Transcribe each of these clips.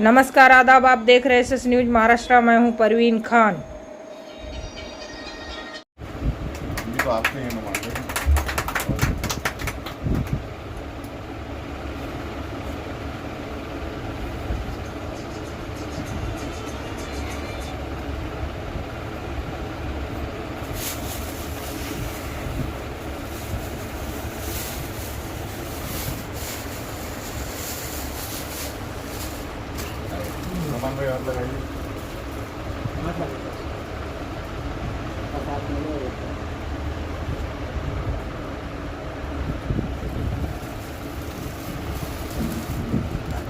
नमस्कार, आदाब। आप देख रहे हैं एसएस न्यूज महाराष्ट्र। मैं हूं परवीन खान। तो आपसे ये नुमाइंदे हैं। सामान भाई आप लगाइए।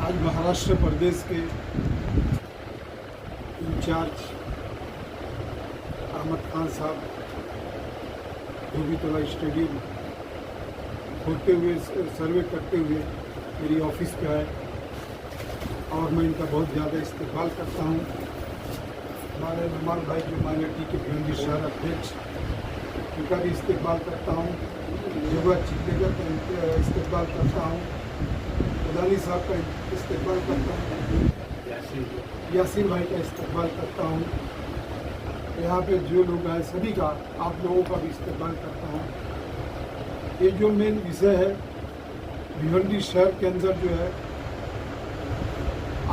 आज महाराष्ट्र प्रदेश के इंचार्ज अहमद खान साहब धोबीतला स्टेडियम होते हुए सर्वे करते हुए मेरी ऑफिस पे आए और मैं इनका बहुत ज़्यादा इस्तेमाल करता हूँ। हमारे रुमान भाई जो माइनॉरिटी के भिवंडी शहर अध्यक्ष, उनका भी इस्तेमाल करता हूँ। युवा चिल्लेगा का इस्तेमाल करता हूँ। उदानी साहब का इस्तेमाल करता हूँ। यासीन भाई का इस्तेमाल करता हूँ। यहाँ पे जो लोग आए सभी का, आप लोगों का भी इस्तेमाल करता हूँ। ये जो मेन विषय है, भिवंडी शहर के अंदर जो है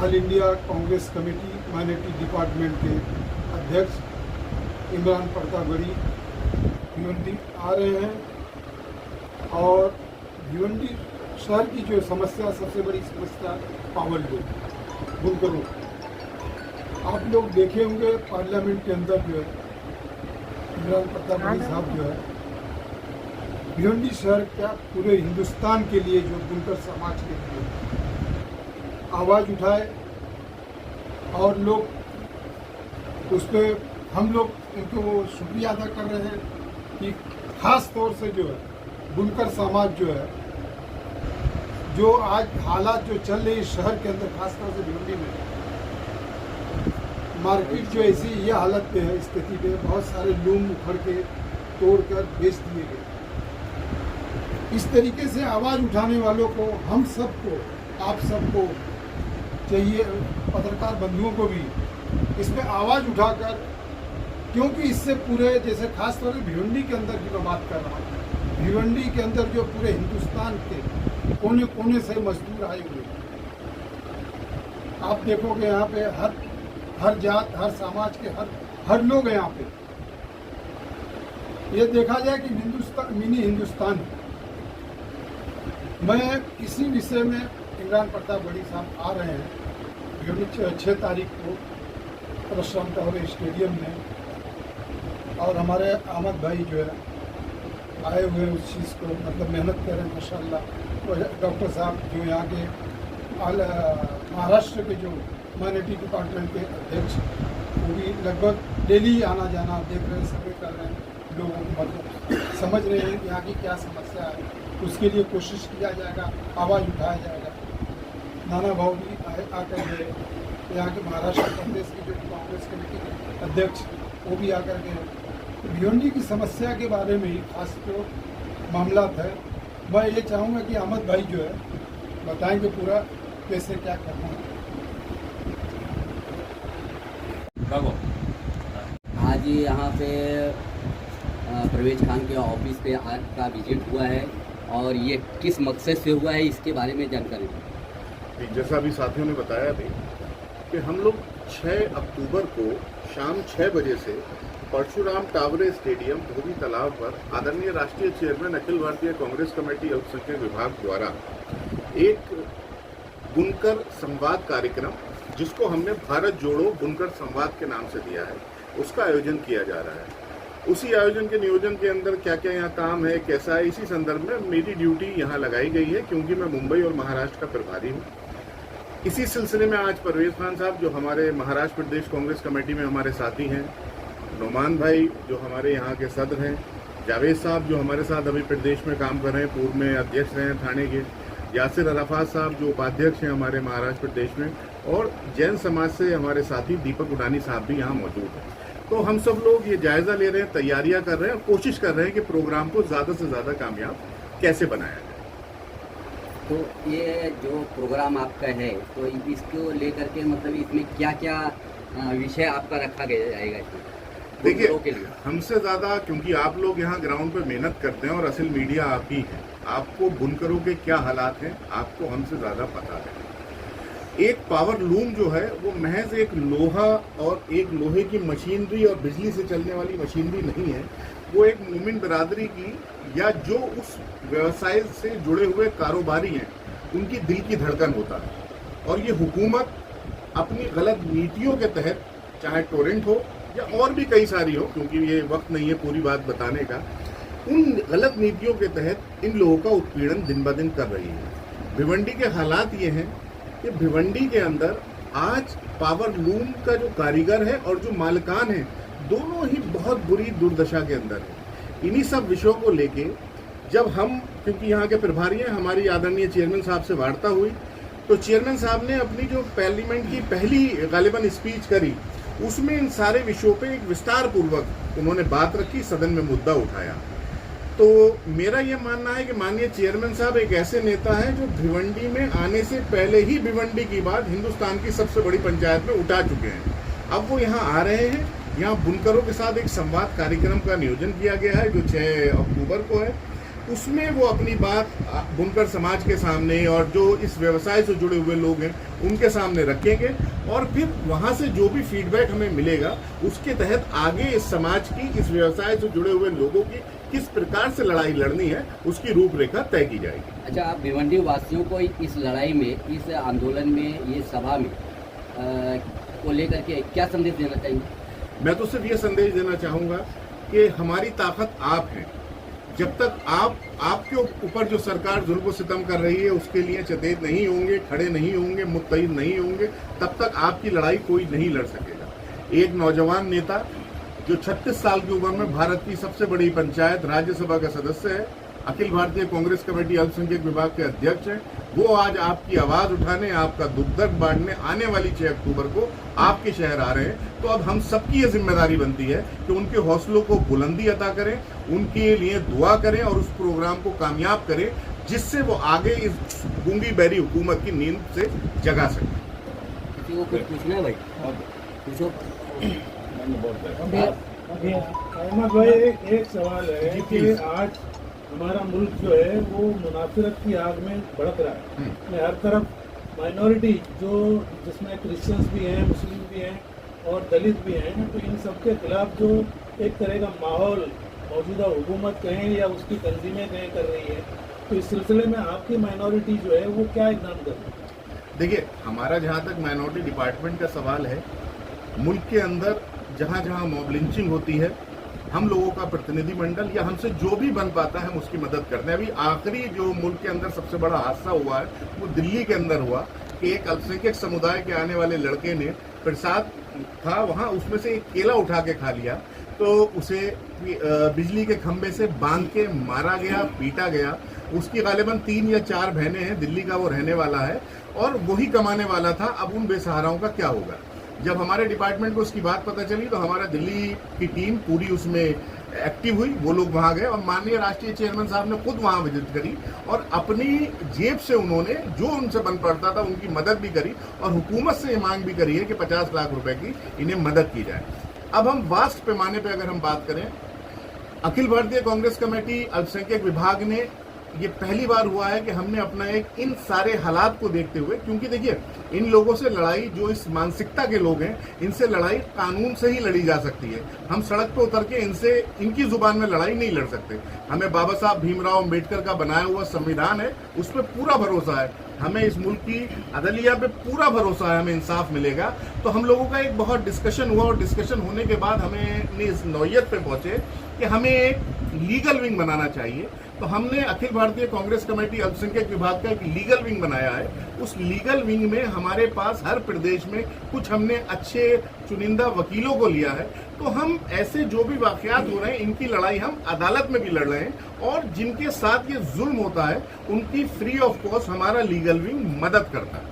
all India Congress committee minority department के अध्यक्ष इमरान प्रतापगढ़ी भिवंडी आ रहे हैं और भिवंडी शहर की जो समस्या, सबसे बड़ी समस्या पावर लूम बुनकरों। आप लोग देखे होंगे पार्लियामेंट के अंदर जो है इमरान प्रतापगढ़ी साहब जो है भिवंडी शहर क्या पूरे हिंदुस्तान के लिए जो बुनकर समाज के लिए आवाज़ उठाए और लोग उस पर हम लोग उनको वो शुक्रिया अदा कर रहे हैं कि खास तौर से जो है बुनकर समाज जो है, जो आज हालात जो चल रही शहर के अंदर, खास तौर से भिवंडी में मार्केट जो ऐसी ये हालत पे है, स्थिति पे बहुत सारे लूम उखड़ के तोड़ कर बेच दिए गए। इस तरीके से आवाज़ उठाने वालों को, हम सबको, आप सबको चाहिए, पत्रकार बंधुओं को भी इस पर आवाज़ उठाकर, क्योंकि इससे पूरे, जैसे खास तौर से भिवंडी के अंदर की मैं बात कर रहा हूँ, भिवंडी के अंदर जो पूरे हिंदुस्तान के कोने कोने से मजदूर आए हुए हैं। आप देखोगे यहाँ पे हर जात, हर समाज के हर लोग हैं यहाँ पे। ये देखा जाए कि हिंदुस्तान मिनी हिंदुस्तान है। मैं इसी विषय में, इमरान प्रतापगढ़ी साहब आ रहे हैं 6 तारीख को परशुराम टॉवर स्टेडियम में, और हमारे अहमद भाई जो है आए हुए हैं उस चीज़ को, मतलब मेहनत कर रहे हैं माशाल्लाह। डॉक्टर साहब जो यहाँ के महाराष्ट्र के जो माइनॉरिटी डिपार्टमेंट के अध्यक्ष, वो भी लगभग डेली आना जाना देख रहे हैं, सर्वे कर रहे हैं, लोगों को मतलब समझ रहे हैं यहाँ की क्या समस्या है, उसके लिए कोशिश किया जाएगा, आवाज़ उठाया जाएगा। नाना भाव भी आकर के, यहाँ के महाराष्ट्र प्रदेश की जो कांग्रेस कमेटी के अध्यक्ष, वो भी आकर के भिवंडी की समस्या के बारे में ही खास जो मामला है, मैं ये चाहूँगा कि अहमद भाई जो है बताएंगे पूरा कैसे क्या करना है। आज यहाँ पे परवेज खान के ऑफिस पे का विजिट हुआ है और ये किस मकसद से हुआ है, इसके बारे में जानकारी दें। जैसा अभी साथियों ने बताया भी कि हम लोग 6 अक्टूबर को शाम 6 बजे से परशुराम टावरे स्टेडियम धोबी तालाब पर आदरणीय राष्ट्रीय चेयरमैन अखिल भारतीय कांग्रेस कमेटी अल्पसंख्यक विभाग द्वारा एक बुनकर संवाद कार्यक्रम, जिसको हमने भारत जोड़ो बुनकर संवाद के नाम से दिया है, उसका आयोजन किया जा रहा है। उसी आयोजन के नियोजन के अंदर क्या क्या यहाँ काम है, कैसा है, इसी संदर्भ में मेरी ड्यूटी यहाँ लगाई गई है, क्योंकि मैं मुंबई और महाराष्ट्र का प्रभारी हूँ। इसी सिलसिले में आज परवेज खान साहब जो हमारे महाराष्ट्र प्रदेश कांग्रेस कमेटी में हमारे साथी हैं, नुमान भाई जो हमारे यहाँ के सदर हैं, जावेद साहब जो हमारे साथ अभी प्रदेश में काम कर रहे हैं, पूर्व में अध्यक्ष रहे हैं थाने के, यासिर अराफात साहब जो उपाध्यक्ष हैं हमारे महाराष्ट्र प्रदेश में, और जैन समाज से हमारे साथी दीपक उडानी साहब भी यहाँ मौजूद हैं। तो हम सब लोग ये जायज़ा ले रहे हैं, तैयारियां कर रहे हैं और कोशिश कर रहे हैं कि प्रोग्राम को ज़्यादा से ज़्यादा कामयाब कैसे बनाया जाए। तो ये जो प्रोग्राम आपका है तो इसको लेकर के मतलब इसमें क्या क्या विषय आपका रखा गया जाएगा इसमें देखिए, बुनकरों के लिए? हमसे ज़्यादा क्योंकि आप लोग यहाँ ग्राउंड पे मेहनत करते हैं और असल मीडिया आप ही है, आपको बुनकरों के क्या हालात हैं आपको हमसे ज़्यादा पता है। एक पावर लूम जो है वो महज एक लोहा और एक लोहे की मशीनरी और बिजली से चलने वाली मशीनरी नहीं है, वो एक मोमिन बिरादरी की या जो उस व्यवसाय से जुड़े हुए कारोबारी हैं उनकी दिल की धड़कन होता है। और ये हुकूमत अपनी गलत नीतियों के तहत, चाहे टोरेंट हो या और भी कई सारी हो, क्योंकि ये वक्त नहीं है पूरी बात बताने का, उन गलत नीतियों के तहत इन लोगों का उत्पीड़न दिन ब दिन कर रही है। भिवंडी के हालात ये हैं कि भिवंडी के अंदर आज पावर लूम का जो कारीगर है और जो मालिकान है दोनों ही बहुत बुरी दुर्दशा के अंदर है। इन्हीं सब विषयों को लेके जब हम, क्योंकि यहाँ के प्रभारी हैं, हमारी आदरणीय चेयरमैन साहब से वार्ता हुई तो चेयरमैन साहब ने अपनी जो पार्लियामेंट की पहली गालिबन स्पीच करी उसमें इन सारे विषयों पे एक विस्तार पूर्वक उन्होंने बात रखी, सदन में मुद्दा उठाया। तो मेरा ये मानना है कि माननीय चेयरमैन साहब एक ऐसे नेता हैं जो भिवंडी में आने से पहले ही भिवंडी की बात हिंदुस्तान की सबसे बड़ी पंचायत में उठा चुके हैं। अब वो यहाँ आ रहे हैं, यहाँ बुनकरों के साथ एक संवाद कार्यक्रम का नियोजन किया गया है जो 6 अक्टूबर को है। उसमें वो अपनी बात बुनकर समाज के सामने और जो इस व्यवसाय से जुड़े हुए लोग हैं उनके सामने रखेंगे और फिर वहाँ से जो भी फीडबैक हमें मिलेगा उसके तहत आगे इस समाज की, इस व्यवसाय से जुड़े हुए लोगों की किस प्रकार से लड़ाई लड़नी है उसकी रूपरेखा तय की जाएगी। अच्छा, आप भिवंडी वासियों को इस लड़ाई में, इस आंदोलन में, ये सभा में को लेकर के क्या संदेश देना चाहिए? मैं तो सिर्फ ये संदेश देना चाहूँगा कि हमारी ताकत आप हैं। जब तक आपके ऊपर जो सरकार जुल्म सितम कर रही है उसके लिए चेत नहीं होंगे, खड़े नहीं होंगे, मुत्तहिद नहीं होंगे, तब तक आपकी लड़ाई कोई नहीं लड़ सकेगा। एक नौजवान नेता जो 36 साल की उम्र में भारत की सबसे बड़ी पंचायत राज्यसभा का सदस्य है, अखिल भारतीय कांग्रेस कमेटी अल्पसंख्यक विभाग के अध्यक्ष हैं, वो आज आपकी आवाज उठाने, आपका दुख दर्द बांटने आने वाली 6 अक्टूबर को आपके शहर आ रहे हैं। तो अब हम सबकी ये जिम्मेदारी बनती है कि उनके हौसलों को बुलंदी अता करें, उनके लिए दुआ करें और उस प्रोग्राम को कामयाब करें जिससे वो आगे इस गूंगी बहरी हुकूमत की नींद से जगा सकें। किसी को कुछ पूछना है भाई? पूछो। अहमद भाई, एक सवाल है कि आज हमारा मुल्क जो है वो मुनाफिरत की आग में भड़क रहा है। हर तरफ माइनॉरिटी जो जिसमें क्रिश्चियंस भी हैं, मुस्लिम भी हैं और दलित भी हैं, तो इन सब के खिलाफ जो एक तरह का माहौल मौजूदा हुकूमत कहें या उसकी तंजीमें कहें कर रही है, तो इस सिलसिले में आपकी माइनॉरिटी जो है वो क्या इकदाम कर रही है? देखिए, हमारा जहाँ तक माइनॉरिटी डिपार्टमेंट का सवाल है, मुल्क के अंदर जहाँ जहाँ मॉब लिंचिंग होती है हम लोगों का प्रतिनिधिमंडल या हमसे जो भी बन पाता है हम उसकी मदद करते हैं। अभी आखिरी जो मुल्क के अंदर सबसे बड़ा हादसा हुआ है वो दिल्ली के अंदर हुआ कि एक अल्पसंख्यक समुदाय के आने वाले लड़के ने प्रसाद था वहाँ, उसमें से एक केला उठा के खा लिया तो उसे बिजली के खंभे से बांध के मारा गया, पीटा गया। उसकी गालिबन 3 या 4 बहनें हैं, दिल्ली का वो रहने वाला है और वही कमाने वाला था। अब उन बेसहाराओं का क्या होगा? जब हमारे डिपार्टमेंट को उसकी बात पता चली तो हमारा दिल्ली की टीम पूरी उसमें एक्टिव हुई, वो लोग वहाँ गए और माननीय राष्ट्रीय चेयरमैन साहब ने खुद वहाँ विजिट करी और अपनी जेब से उन्होंने जो उनसे बन पड़ता था उनकी मदद भी करी और हुकूमत से ये मांग भी करी है कि 50 लाख रुपए की इन्हें मदद की जाए। अब हम वास्ट पैमाने पर अगर हम बात करें, अखिल भारतीय कांग्रेस कमेटी अल्पसंख्यक विभाग ने ये पहली बार हुआ है कि हमने अपना एक इन सारे हालात को देखते हुए, क्योंकि देखिए इन लोगों से लड़ाई, जो इस मानसिकता के लोग हैं, इनसे लड़ाई कानून से ही लड़ी जा सकती है। हम सड़क पर उतर के इनसे, इनकी जुबान में लड़ाई नहीं लड़ सकते। हमें बाबा साहब भीमराव अम्बेडकर का बनाया हुआ संविधान है, उस पर पूरा भरोसा है। हमें इस मुल्क की अदलिया पे पूरा भरोसा है, हमें इंसाफ मिलेगा। तो हम लोगों का एक बहुत डिस्कशन हुआ और डिस्कशन होने के बाद हमें इस नौयत पे पहुंचे कि हमें एक लीगल विंग बनाना चाहिए। तो हमने अखिल भारतीय कांग्रेस कमेटी अल्पसंख्यक विभाग का एक लीगल विंग बनाया है। उस लीगल विंग में हमारे पास हर प्रदेश में कुछ हमने अच्छे चुनिंदा वकीलों को लिया है। तो हम ऐसे जो भी वाकयात हो रहे हैं इनकी लड़ाई हम अदालत में भी लड़ रहे हैं और जिनके साथ ये जुल्म होता है उनकी फ्री ऑफ कॉस्ट हमारा लीगल विंग मदद करता है।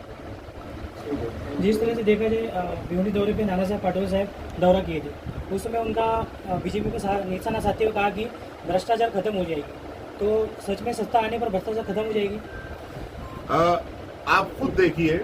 जिस तरह से देखा जाए, भिवंडी दौरे पे नाना साहब पाटोले साहब दौरा किए थे, उस समय उनका बीजेपी को निशाना साधते हुए कहा कि भ्रष्टाचार खत्म हो जाएगी। तो सच में सत्ता आने पर भ्रष्टाचार खत्म हो जाएगी? आप खुद देखिए,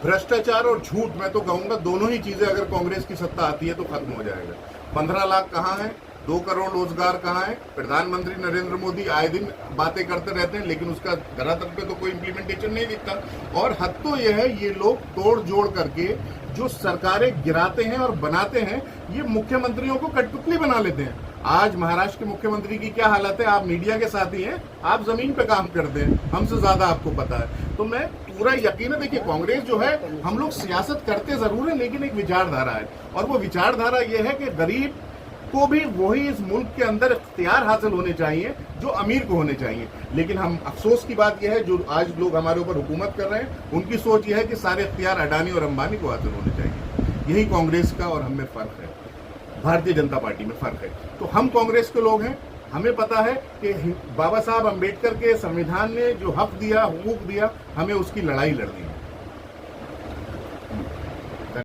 भ्रष्टाचार और झूठ, मैं तो कहूंगा दोनों ही चीजें अगर कांग्रेस की सत्ता आती है तो खत्म हो जाएगा। 15 लाख कहाँ है, 2 करोड़ रोजगार कहाँ है? प्रधानमंत्री नरेंद्र मोदी आए दिन बातें करते रहते हैं, लेकिन उसका धरातल पे तो कोई इम्प्लीमेंटेशन नहीं दिखता। और हद तो यह है, ये लोग तोड़ जोड़ करके जो सरकारें गिराते हैं और बनाते हैं, ये मुख्यमंत्रियों को कठपुतली बना लेते हैं। आज महाराष्ट्र के मुख्यमंत्री की क्या हालत है? आप मीडिया के साथी हैं, आप जमीन पे काम करते हैं, हमसे ज्यादा आपको पता है। तो मैं पूरा यकीन है, देखिए कांग्रेस जो है, हम लोग सियासत करते जरूर है, लेकिन एक विचारधारा है, और वो विचारधारा ये है कि गरीब को भी वही इस मुल्क के अंदर इख्तियार हासिल होने चाहिए जो अमीर को होने चाहिए। लेकिन हम अफसोस की बात यह है, जो आज लोग हमारे ऊपर हुकूमत कर रहे हैं, उनकी सोच यह है कि सारे इख्तियार अडानी और अंबानी को हासिल होने चाहिए। यही कांग्रेस का और हम में फर्क है, भारतीय जनता पार्टी में फर्क है। तो हम कांग्रेस के लोग हैं, हमें पता है कि बाबा साहब अम्बेडकर के संविधान ने जो हक दिया, हुकूक दिया, हमें उसकी लड़ाई लड़नी है।